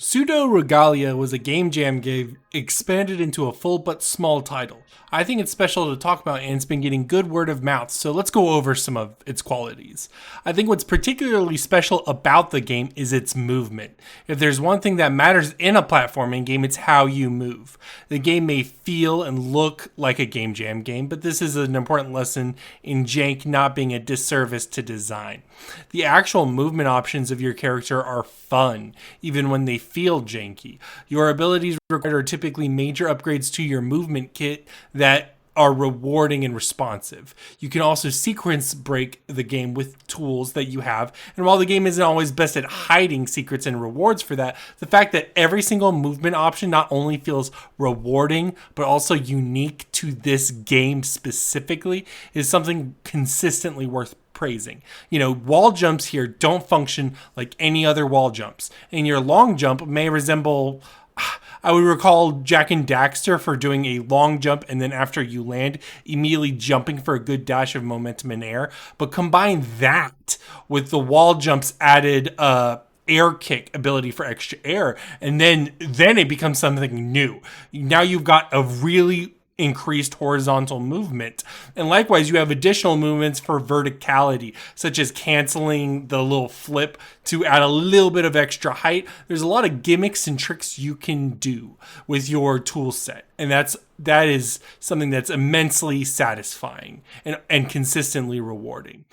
Pseudoregalia was a game jam game expanded into a full but small title. I think it's special to talk about and it's been getting good word of mouth, so let's go over some of its qualities. I think what's particularly special about the game is its movement. If there's one thing that matters in a platforming game, it's how you move. The game may feel and look like a game jam game, but this is an important lesson in jank not being a disservice to design. The actual movement options of your character are fun, even when they feel janky. Your abilities required are typically major upgrades to your movement kit that are rewarding and responsive. You can also sequence break the game with tools that you have, and while the game isn't always best at hiding secrets and rewards for that, the fact that every single movement option not only feels rewarding, but also unique to this game specifically is something consistently worth praising. Wall jumps here don't function like any other wall jumps, and your long jump may resemble, I would recall Jak and Daxter for doing a long jump and then after you land, immediately jumping for a good dash of momentum in air. But combine that with the wall jumps added air kick ability for extra air, and then it becomes something new. Now you've got a really increased horizontal movement, and likewise you have additional movements for verticality, such as canceling the little flip to add a little bit of extra height. There's a lot of gimmicks and tricks you can do with your tool set, and that is something that's immensely satisfying and consistently rewarding.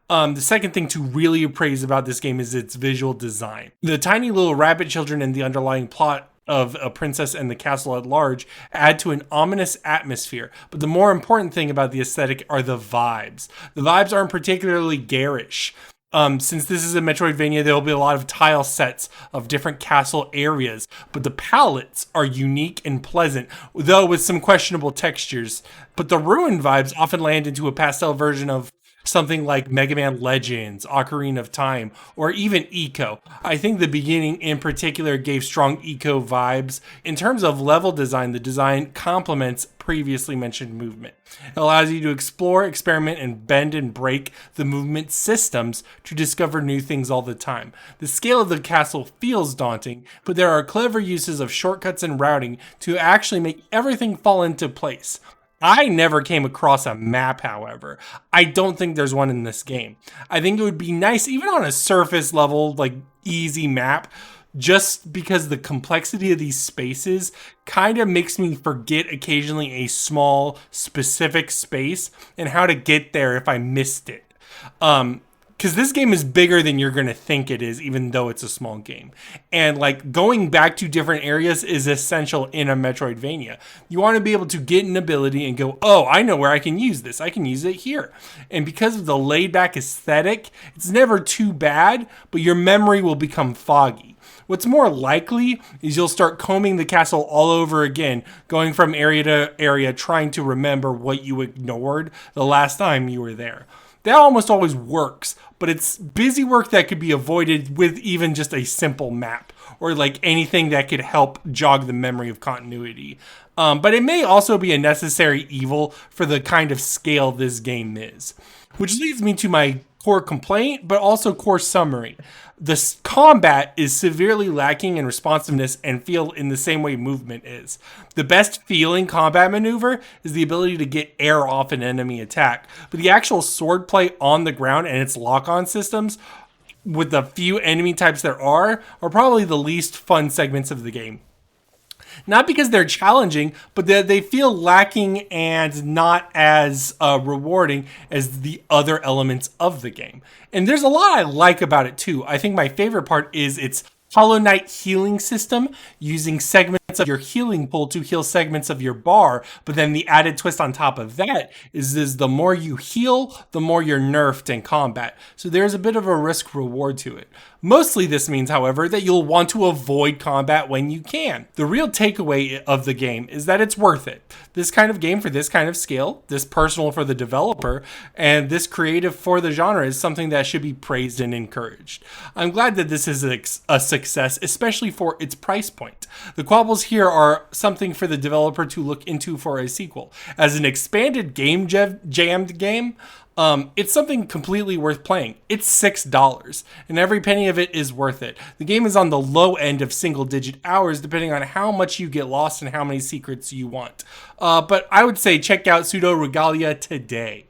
The second thing to really praise about this game is its visual design. The tiny little rabbit children and the underlying plot of a princess and the castle at large add to an ominous atmosphere. But the more important thing about the aesthetic are the vibes. The vibes aren't particularly garish. Since this is a Metroidvania, there will be a lot of tile sets of different castle areas, but the palettes are unique and pleasant, though with some questionable textures. But the ruined vibes often land into a pastel version of something like Mega Man Legends, Ocarina of Time, or even Eco. I think the beginning in particular gave strong Eco vibes. In terms of level design, the design complements previously mentioned movement. It allows you to explore, experiment, and bend and break the movement systems to discover new things all the time. The scale of the castle feels daunting, but there are clever uses of shortcuts and routing to actually make everything fall into place. I never came across a map, however. I don't think there's one in this game. I think it would be nice, even on a surface level, like easy map, just because the complexity of these spaces kind of makes me forget occasionally a small, specific space and how to get there if I missed it. Because this game is bigger than you're going to think it is, even though it's a small game. And going back to different areas is essential in a Metroidvania. You want to be able to get an ability and go, oh, I know where I can use this. I can use it here. And because of the laid back aesthetic, it's never too bad, but your memory will become foggy. What's more likely is you'll start combing the castle all over again, going from area to area, trying to remember what you ignored the last time you were there. That almost always works, but it's busy work that could be avoided with even just a simple map or anything that could help jog the memory of continuity. But it may also be a necessary evil for the kind of scale this game is. Which leads me to my core complaint, but also core summary. The combat is severely lacking in responsiveness and feel in the same way movement is. The best feeling combat maneuver is the ability to get air off an enemy attack, but the actual swordplay on the ground and its lock-on systems, with the few enemy types there are probably the least fun segments of the game. Not because they're challenging, but they feel lacking and not as rewarding as the other elements of the game. And there's a lot I like about it too. I think my favorite part is its Hollow Knight healing system, using segments of your healing pool to heal segments of your bar, but then the added twist on top of that is the more you heal, the more you're nerfed in combat. So there's a bit of a risk reward to it. Mostly this means, however, that you'll want to avoid combat when you can. The real takeaway of the game is that it's worth it. This kind of game for this kind of scale, this personal for the developer, and this creative for the genre is something that should be praised and encouraged. I'm glad that this is a success, especially for its price point. The quabbles here are something for the developer to look into for a sequel. As an expanded game jammed game, It's something completely worth playing. It's $6, and every penny of it is worth it. The game is on the low end of single-digit hours, depending on how much you get lost and how many secrets you want. But I would say check out Pseudoregalia today.